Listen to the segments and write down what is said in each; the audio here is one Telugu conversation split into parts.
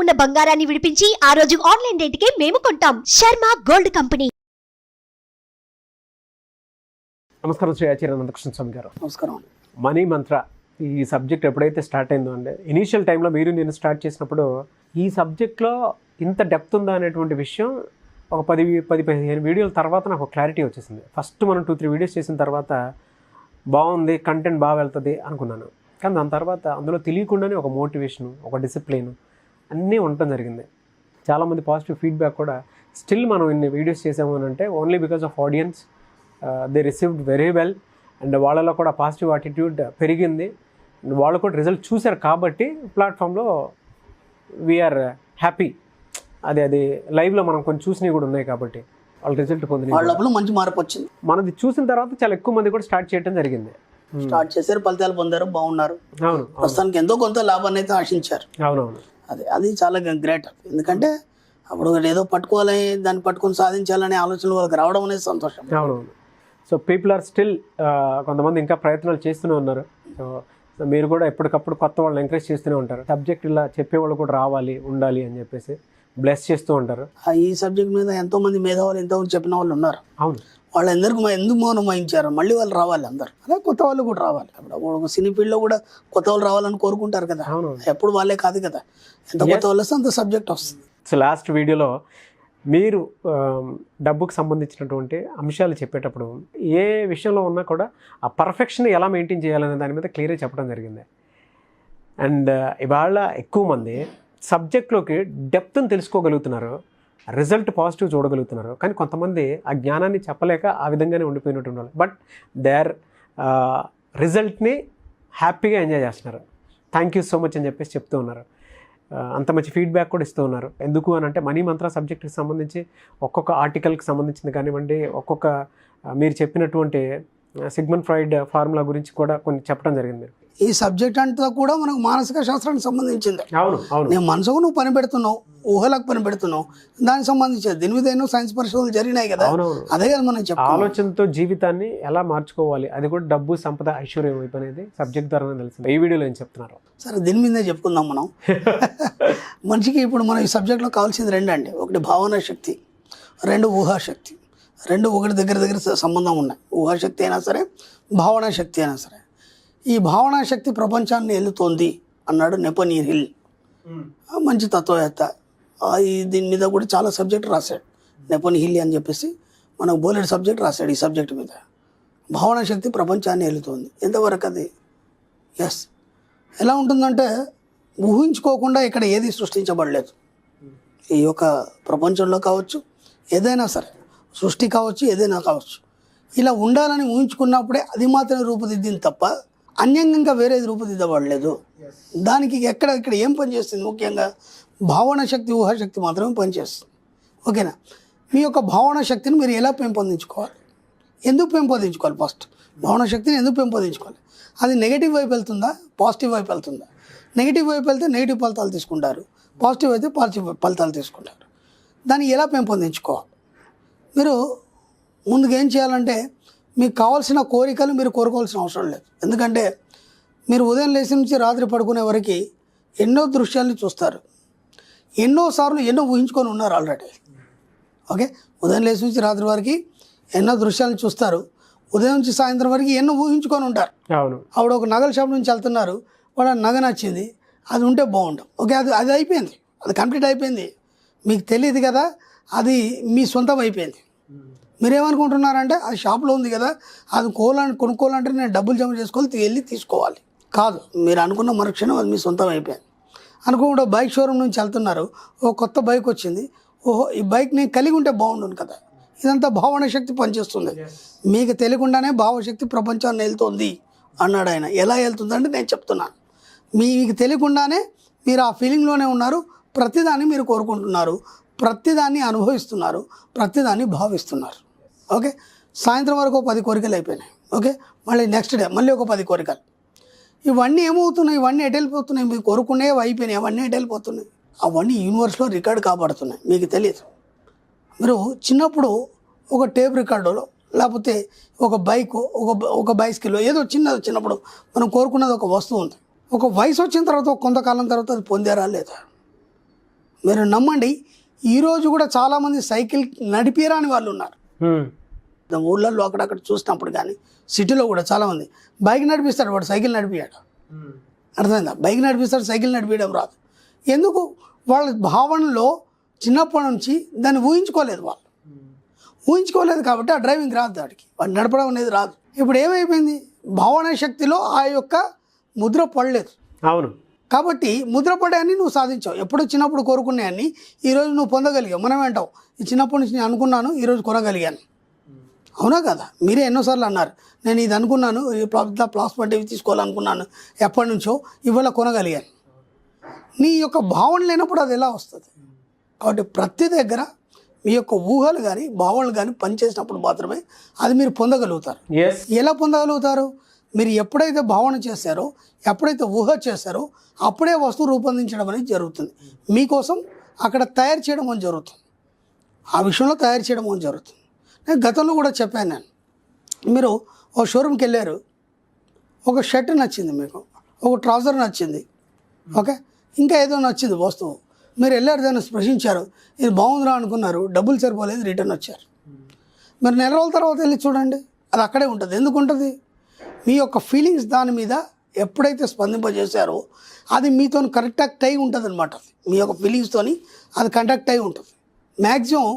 ఉన్న బంగారాన్ని విడిపించి ఆ రోజు ఆన్లైన్ రేటుకే మేము కొంటాం. Sharma gold company. నమస్కారం శ్రీ ఆచార్య నందకృష్ణ స్వామి గారు. నమస్కారం. మనీ మంత్ర ఈ సబ్జెక్ట్ ఎప్పుడైతే స్టార్ట్ అయిందో అండి, ఇనీషియల్ టైంలో మీరు నేను స్టార్ట్ చేసినప్పుడు ఈ సబ్జెక్ట్లో ఇంత డెప్త్ ఉందా అనేటువంటి విషయం ఒక 10-15 వీడియోల తర్వాత నాకు క్లారిటీ వచ్చేసింది. ఫస్ట్ మనం 2-3 వీడియోస్ చేసిన తర్వాత బాగుంది, కంటెంట్ బాగా వెళ్తుంది అనుకున్నాను. కానీ దాని తర్వాత అందులో తెలియకుండానే ఒక మోటివేషను, ఒక డిసిప్లిన్ అన్నీ ఉండటం జరిగింది. చాలామంది పాజిటివ్ ఫీడ్బ్యాక్ కూడా స్టిల్ మనం ఇన్ని వీడియోస్ చేసాము అని అంటే only because of audience they received very well and వాళ్ళలో కూడా పాజిటివ్ యాటిట్యూడ్ పెరిగింది. వాళ్ళు కూడా రిజల్ట్ చూశారు కాబట్టి ప్లాట్ఫామ్లో వీఆర్ హ్యాపీ. అది లైవ్లో మనం కొంచెం చూసినవి కూడా ఉన్నాయి కాబట్టి వాళ్ళు రిజల్ట్ పొందిన మంచి మార్పు వచ్చింది. మనది చూసిన తర్వాత చాలా ఎక్కువ మంది కూడా స్టార్ట్ చేయడం జరిగింది. స్టార్ట్ చేశారు, ఫలితాలు పొందారు, బాగున్నారు. అవును, ప్రస్తుతానికి ఎంతో కొంత లాభాన్ని అయితే ఆశించారు. అవునవును, అది చాలా గ్రేట్. ఎందుకంటే అప్పుడు ఏదో పట్టుకోవాలి, దాన్ని పట్టుకొని సాధించాలనే ఆలోచనలు వాళ్ళకి రావడం అనేది సంతోషం. అవునవును. సో పీపుల్ ఆర్ స్టిల్ కొంతమంది ఇంకా ప్రయత్నాలు చేస్తూనే ఉన్నారు. సో మీరు కూడా ఎప్పటికప్పుడు కొత్త వాళ్ళని ఎంకరేజ్ చేస్తూనే ఉంటారు. సబ్జెక్ట్ ఇలా చెప్పేవాళ్ళు కూడా రావాలి, ఉండాలి అని చెప్పేసి బ్లెస్ చేస్తూ ఉంటారు. ఈ సబ్జెక్ట్ మీద ఎంతో మంది మేధావులు ఎంతో చెప్పిన వాళ్ళు ఉన్నారు. అవును, వాళ్ళందరికీ ఎందుకు మౌనం వహించారు, మళ్ళీ వాళ్ళు రావాలి, అందరు అలా కొత్త వాళ్ళు కూడా రావాలి. అప్పుడు సినీ ఫీల్డ్లో కూడా కొత్త వాళ్ళు రావాలని కోరుకుంటారు కదా. ఎప్పుడు వాళ్ళే కాదు కదా, ఎంత కొత్త వాళ్ళు వస్తే అంత సబ్జెక్ట్ వస్తుంది. సో లాస్ట్ వీడియోలో మీరు డబ్బుకు సంబంధించినటువంటి అంశాలు చెప్పేటప్పుడు ఏ విషయంలో ఉన్నా కూడా ఆ పర్ఫెక్షన్ ఎలా మెయింటైన్ చేయాలనే దాని మీద క్లియర్గా చెప్పడం జరిగింది. అండ్ ఇవాళ ఎక్కువ మంది సబ్జెక్ట్లోకి డెప్త్ని తెలుసుకోగలుగుతున్నారు, రిజల్ట్ పాజిటివ్ చూడగలుగుతున్నారు. కానీ కొంతమంది ఆ జ్ఞానాన్ని చెప్పలేక ఆ విధంగానే ఉండిపోయినట్టు ఉండాలి. బట్ దే ఆర్ రిజల్ట్ని హ్యాపీగా ఎంజాయ్ చేస్తున్నారు. థ్యాంక్ యూ సో మచ్ అని చెప్పేసి చెప్తూ ఉన్నారు. అంత మంచి ఫీడ్బ్యాక్ కూడా ఇస్తూ ఉన్నారు. ఎందుకు అని అంటే మనీ మంత్ర సబ్జెక్ట్కి సంబంధించి ఒక్కొక్క ఆర్టికల్కి సంబంధించింది కానివ్వండి, ఒక్కొక్క మీరు చెప్పినటువంటి సిగ్మండ్ ఫ్రాయిడ్ ఫార్ములా గురించి కూడా కొన్ని చెప్పడం జరిగింది. ఈ సబ్జెక్ట్ అంతా కూడా మనకు మానసిక శాస్త్రానికి సంబంధించింది. అవును అవును, నేను మనసుకు నువ్వు పని పెడుతున్నావు, ఊహలకు పని పెడుతున్నావు, దానికి సంబంధించింది. దీని మీద ఎన్నో సైన్స్ పరిశోధనలు జరిగినాయి కదా. అదే కదా మనం చెప్పాలి. ఆలోచనతో జీవితాన్ని ఎలా మార్చుకోవాలి, అది కూడా డబ్బు, సంపద, ఐశ్వర్యం వైపు అనేది సబ్జెక్ట్ ద్వారానే తెలిసింది. ఈ వీడియోలో ఏం చెప్తున్నారు? సరే, దీని మీదే చెప్పుకుందాం మనం. మనిషికి ఇప్పుడు మనం ఈ సబ్జెక్ట్లో కావాల్సింది 2 అండి. ఒకటి భావనా శక్తి, 2 ఊహాశక్తి. 2 ఒకటి దగ్గర సంబంధం ఉన్నాయి. ఊహాశక్తి అయినా సరే, భావనా శక్తి అయినా సరే. ఈ భావనా శక్తి ప్రపంచాన్ని వెళుతోంది అన్నాడు నెపోలియన్ హిల్, మంచి తత్వవేత్త. దీని మీద కూడా చాలా సబ్జెక్ట్ రాశాడు నెపోలియన్ హిల్ అని చెప్పేసి. మనకు బోలెడు సబ్జెక్ట్ రాశాడు ఈ సబ్జెక్ట్ మీద. భావనా శక్తి ప్రపంచాన్ని వెళుతోంది. ఎంతవరకు అది? ఎస్. ఎలా ఉంటుందంటే ఊహించుకోకుండా ఇక్కడ ఏది సృష్టించబడలేదు. ఈ యొక్క ప్రపంచంలో కావచ్చు, ఏదైనా సరే సృష్టి కావచ్చు, ఏదైనా కావచ్చు, ఇలా ఉండాలని ఊహించుకున్నప్పుడే అది మాత్రమే రూపుదిద్దింది తప్ప అన్యంగా వేరేది రూపుదిద్దబడలేదు. దానికి ఇక్కడ ఏం పనిచేస్తుంది? ముఖ్యంగా భావన శక్తి, ఊహాశక్తి మాత్రమే పనిచేస్తుంది. ఓకేనా? మీ యొక్క భావన శక్తిని మీరు ఎలా పెంపొందించుకోవాలి, ఎందుకు పెంపొందించుకోవాలి? ఫస్ట్ భావన శక్తిని ఎందుకు పెంపొందించుకోవాలి? అది నెగిటివ్ వైపు వెళ్తుందా, పాజిటివ్ వైపు వెళ్తుందా? నెగిటివ్ వైపు వెళ్తే నెగిటివ్ ఫలితాలు తీసుకుంటారు, పాజిటివ్ అయితే పాజిటివ్ ఫలితాలు తీసుకుంటారు. దాన్ని ఎలా పెంపొందించుకోవాలి? మీరు ముందుగా ఏం చేయాలంటే, మీకు కావాల్సిన కోరికలు మీరు కోరుకోవాల్సిన అవసరం లేదు. ఎందుకంటే మీరు ఉదయం లేచి నుంచి రాత్రి పడుకునే వరకు ఎన్నో దృశ్యాలను చూస్తారు, ఎన్నోసార్లు ఎన్నో ఊహించుకొని ఉన్నారు ఆల్రెడీ. ఓకే, ఉదయం లేచి నుంచి రాత్రి వరకు ఎన్నో దృశ్యాలను చూస్తారు, ఉదయం నుంచి సాయంత్రం వరకు ఎన్నో ఊహించుకొని ఉంటారు. ఆవిడ ఒక నగల షాప్ నుంచి వెళ్తున్నారు, వాడు నగ నచ్చింది, అది ఉంటే బాగుంటాం. ఓకే, అది అయిపోయింది, అది కంప్లీట్ అయిపోయింది. మీకు తెలియదు కదా, అది మీ సొంతం అయిపోయింది. మీరేమనుకుంటున్నారంటే అది షాప్లో ఉంది కదా, అది కొనుక్కోవాలంటే నేను డబ్బులు జమ చేసుకోవాలి, వెళ్ళి తీసుకోవాలి. కాదు, మీరు అనుకున్న మరుక్షణం అది మీ సొంతం అయిపోయింది. అనుకోకుండా బైక్ షోరూమ్ నుంచి వెళ్తున్నారు, ఓ కొత్త బైక్ వచ్చింది, ఓహో ఈ బైక్ నేను కలిగి ఉంటే బాగుండును కదా. ఇదంతా భావన శక్తి పనిచేస్తుంది. మీకు తెలియకుండానే భావశక్తి ప్రపంచాన్ని వెళ్తుంది అన్నాడు ఆయన. ఎలా వెళ్తుందంటే నేను చెప్తున్నాను. మీకు తెలియకుండానే మీరు ఆ ఫీలింగ్లోనే ఉన్నారు, ప్రతిదాన్ని మీరు కోరుకుంటున్నారు, ప్రతిదాన్ని అనుభవిస్తున్నారు, ప్రతిదాన్ని భావిస్తున్నారు. ఓకే, సాయంత్రం వరకు 10 కోరికలు అయిపోయినాయి. ఓకే, మళ్ళీ నెక్స్ట్ డే మళ్ళీ ఒక 10 కోరికలు. ఇవన్నీ ఏమవుతున్నాయి? ఇవన్నీ ఎటు వెళ్ళిపోతున్నాయి? మీరు కోరుకునేవి అయిపోయినాయి, అవన్నీ ఎటు వెళ్ళిపోతున్నాయి? అవన్నీ యూనివర్స్లో రికార్డ్ కాబడుతున్నాయి, మీకు తెలియదు. మీరు చిన్నప్పుడు ఒక టేప్ రికార్డులో, లేకపోతే ఒక బైక్, ఒక బైస్కిల్, ఏదో చిన్నప్పుడు మనం కోరుకున్నది ఒక వస్తువు ఉంది. ఒక వయసు వచ్చిన తర్వాత కొంతకాలం తర్వాత అది పొందారా లేదా? మీరు నమ్మండి, ఈరోజు కూడా చాలామంది సైకిల్ నడిపిరాని వాళ్ళు ఉన్నారు. ఊళ్ళల్లో అక్కడక్కడ చూసినప్పుడు కానీ సిటీలో కూడా చాలామంది బైక్ నడిపిస్తాడు, వాడు సైకిల్ నడిపియాడు. అర్థమైందా? బైక్ నడిపిస్తాడు, సైకిల్ నడిపించడం రాదు. ఎందుకు? వాళ్ళ భావనలో చిన్నప్పటి నుంచి దాన్ని ఊహించుకోలేదు. వాళ్ళు ఊహించుకోలేదు కాబట్టి ఆ డ్రైవింగ్ రాదు, వాడికి నడపడం అనేది రాదు. ఇప్పుడు ఏమైపోయింది? భావన శక్తిలో ఆ యొక్క ముద్ర పడలేదు. అవును. కాబట్టి ముద్ర పడేయని నువ్వు సాధించావు. ఎప్పుడు చిన్నప్పుడు కోరుకునేవన్నీ ఈరోజు నువ్వు పొందగలిగావు. మనం ఏంటావు, ఈ చిన్నప్పటి నుంచి నేను అనుకున్నాను, ఈరోజు కొనగలిగాను. అవునా కదా? మీరే ఎన్నోసార్లు అన్నారు, నేను ఇది అనుకున్నాను, ప్లాస్మా టీవీ తీసుకోవాలనుకున్నాను ఎప్పటి నుంచో, ఇవాళ కొనగలిగాను. నీ యొక్క భావన లేనప్పుడు అది ఎలా వస్తుంది? కాబట్టి ప్రతి దగ్గర మీ యొక్క ఊహలు కానీ భావనలు కానీ పనిచేసినప్పుడు మాత్రమే అది మీరు పొందగలుగుతారు. ఎలా పొందగలుగుతారు? మీరు ఎప్పుడైతే భావన చేశారో, ఎప్పుడైతే ఊహ చేశారో, అప్పుడే వస్తువు రూపొందించడం అనేది జరుగుతుంది. మీకోసం అక్కడ తయారు చేయడం అని జరుగుతుంది. ఆ విషయంలో తయారు చేయడం అని జరుగుతుంది. నేను గతంలో కూడా చెప్పాను. నేను మీరు ఓ షోరూమ్కి వెళ్ళారు, ఒక షర్ట్ నచ్చింది మీకు, ఒక ట్రౌజర్ నచ్చింది, ఓకే, ఇంకా ఏదో నచ్చింది వస్తువు. మీరు వెళ్ళారు, దాన్ని స్పృశించారు, ఇది బాగుందిరా అనుకున్నారు, డబ్బులు సరిపోలేదు, రిటర్న్ వచ్చారు. మీరు నెల రోజుల తర్వాత వెళ్ళి చూడండి, అది అక్కడే ఉంటుంది. ఎందుకు ఉంటుంది? మీ యొక్క ఫీలింగ్స్ దాని మీద ఎప్పుడైతే స్పందింపజేశారో అది మీతో కనెక్ట్ అయి ఉంటుంది అనమాట. మీ యొక్క ఫీలింగ్స్తో అది కనెక్ట్ అయి ఉంటుంది. మ్యాక్సిమం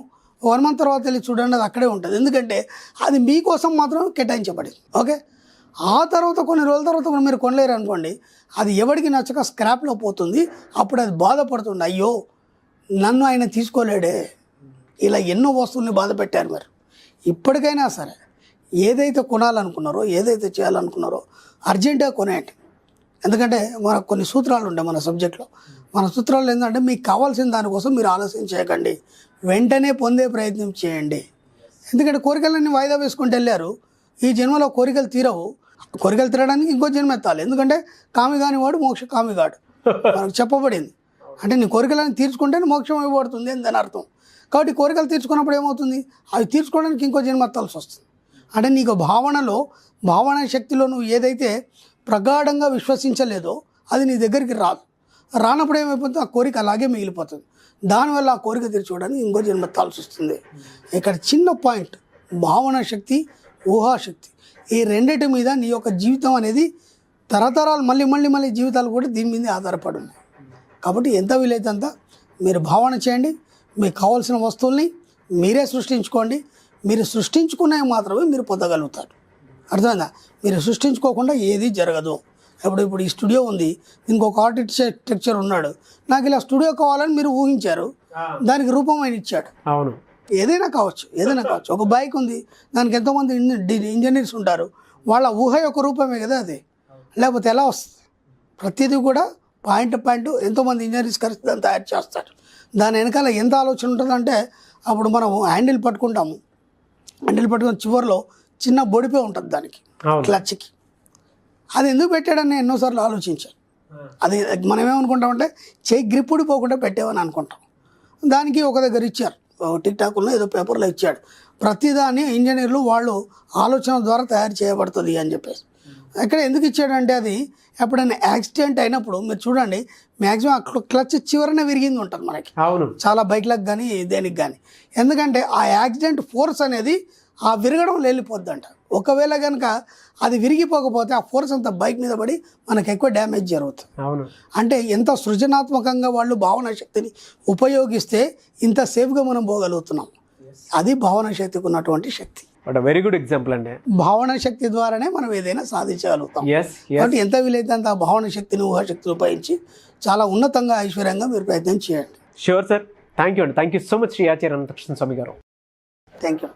1 month తర్వాత వెళ్ళి చూడండి, అది అక్కడే ఉంటుంది. ఎందుకంటే అది మీకోసం మాత్రం కేటాయించబడింది. ఓకే, ఆ తర్వాత కొన్ని రోజుల తర్వాత మీరు కొనలేరు అనుకోండి, అది ఎవరికి నచ్చక స్క్రాప్లో పోతుంది. అప్పుడు అది బాధపడుతుంది, అయ్యో నన్ను ఆయన తీసుకోలేడే, ఇలా ఎన్నో వస్తువుల్ని బాధ పెట్టారు. మీరు ఇప్పటికైనా సరే ఏదైతే కొనాలనుకున్నారో, ఏదైతే చేయాలనుకున్నారో అర్జెంటుగా కొనేయండి. ఎందుకంటే మనకు కొన్ని సూత్రాలు ఉంటాయి మన సబ్జెక్ట్లో. మన సూత్రాలు ఏంటంటే, మీకు కావాల్సిన దానికోసం మీరు ఆలస్యం చేయకండి, వెంటనే పొందే ప్రయత్నం చేయండి. ఎందుకంటే కోరికలన్నీ వాయిదా వేసుకుంటూ వెళ్ళారు. ఈ జన్మలో కోరికలు తీరవు. కోరికలు తీరడానికి ఇంకో జన్మ ఎత్తాలి. ఎందుకంటే కామి కానివాడు మోక్ష కామిగాడు మనకు చెప్పబడింది. అంటే నీ కోరికలను తీర్చుకుంటే మోక్షం ఇవ్వబడుతుంది అని దాని అర్థం. కాబట్టి కోరికలు తీర్చుకున్నప్పుడు ఏమవుతుంది? అవి తీర్చుకోవడానికి ఇంకో జన్మ ఎత్తాల్సి వస్తుంది. అంటే నీకు భావనలో, భావన శక్తిలో నువ్వు ఏదైతే ప్రగాఢంగా విశ్వసించలేదో అది నీ దగ్గరికి రాదు. రానప్పుడు ఏమైపోతుంది? ఆ కోరిక అలాగే మిగిలిపోతుంది. దానివల్ల ఆ కోరిక తీర్చుకోవడానికి ఇంకో జన్మ ఎత్తాల్సి వస్తుంది. ఇక్కడ చిన్న పాయింట్, భావన శక్తి, ఊహాశక్తి, ఈ రెండిటి మీద నీ యొక్క జీవితం అనేది తరతరాలు మళ్ళీ జీవితాలు కూడా దీని మీద ఆధారపడి ఉన్నాయి. కాబట్టి ఎంత వీలైతే అంత మీరు భావన చేయండి. మీకు కావాల్సిన వస్తువుల్ని మీరే సృష్టించుకోండి. మీరు సృష్టించుకున్నవి మాత్రమే మీరు పొందగలుగుతారు. అర్థమైందా? మీరు సృష్టించుకోకుండా ఏది జరగదు. ఇప్పుడు ఈ స్టూడియో ఉంది, దీనికి ఒక ఆర్కిటెక్చర్ ఉన్నాడు, నాకు ఇలా స్టూడియో కావాలని మీరు ఊహించారు, దానికి రూపం ఆయన ఇచ్చాడు. అవును. ఏదైనా కావచ్చు. ఒక బైక్ ఉంది, దానికి ఎంతోమంది ఇంజనీర్స్ ఉంటారు, వాళ్ళ ఊహ యొక్క రూపమే కదా అది. లేకపోతే ఎలా వస్తుంది? ప్రతిదీ కూడా పాయింట్ ఎంతోమంది ఇంజనీర్స్ కలిసి దాన్ని తయారు చేస్తారు. దాని వెనకాల ఎంత ఆలోచన ఉంటుందంటే, అప్పుడు మనం హ్యాండిల్ పట్టుకుంటాము, హ్యాండిల్ పట్టుకుని చివరిలో చిన్న బొడిపే ఉంటుంది దానికి, క్లచ్కి. అది ఎందుకు పెట్టాడని నేను ఎన్నోసార్లు ఆలోచించాను. అది మనం ఏమనుకుంటామంటే చేయి గ్రిప్ ఊడిపోకుండా పెట్టామని అనుకుంటాం. దానికి ఒక దగ్గర ఇచ్చారు, టిక్టాక్లో ఏదో పేపర్లో ఇచ్చాడు, ప్రతిదాన్ని ఇంజనీర్లు వాళ్ళు ఆలోచన ద్వారా తయారు చేయబడుతుంది అని చెప్పేసి. ఇక్కడ ఎందుకు ఇచ్చాడంటే, అది ఎప్పుడైనా యాక్సిడెంట్ అయినప్పుడు మీరు చూడండి, మ్యాక్సిమం ఆ క్లచ్ చివరనే విరిగింది ఉంటుంది మనకి. అవును. చాలా బైక్లకు కానీ దేనికి కానీ. ఎందుకంటే ఆ యాక్సిడెంట్ ఫోర్స్ అనేది ఆ విరగడం వెళ్ళిపోద్దంట. ఒకవేళ కనుక అది విరిగిపోకపోతే ఆ ఫోర్స్ అంతా బైక్ మీద పడి మనకు ఎక్కువ డ్యామేజ్ జరుగుతుంది. అవును. అంటే ఎంత సృజనాత్మకంగా వాళ్ళు భావన శక్తిని ఉపయోగిస్తే ఇంత సేఫ్గా మనం పోగలుగుతున్నాం. అది భావన శక్తికి ఉన్నటువంటి శక్తి. వెరీ గుడ్ ఎగ్జాంపుల్ అండి. భావన శక్తి ద్వారానే మనం ఏదైనా సాధించగలుగుతాం. కాబట్టి ఎంత వీలైతే అంత భావన శక్తిని, ఊహాశక్తిని ఉపయోగించి చాలా ఉన్నతంగా, ఐశ్వర్యంగా మీరు ప్రయత్నం చేయండి. Sure sir. థ్యాంక్ యూ అండి. Thank you so much Shri Acharya Anantakrishna Swami గారు. Thank you.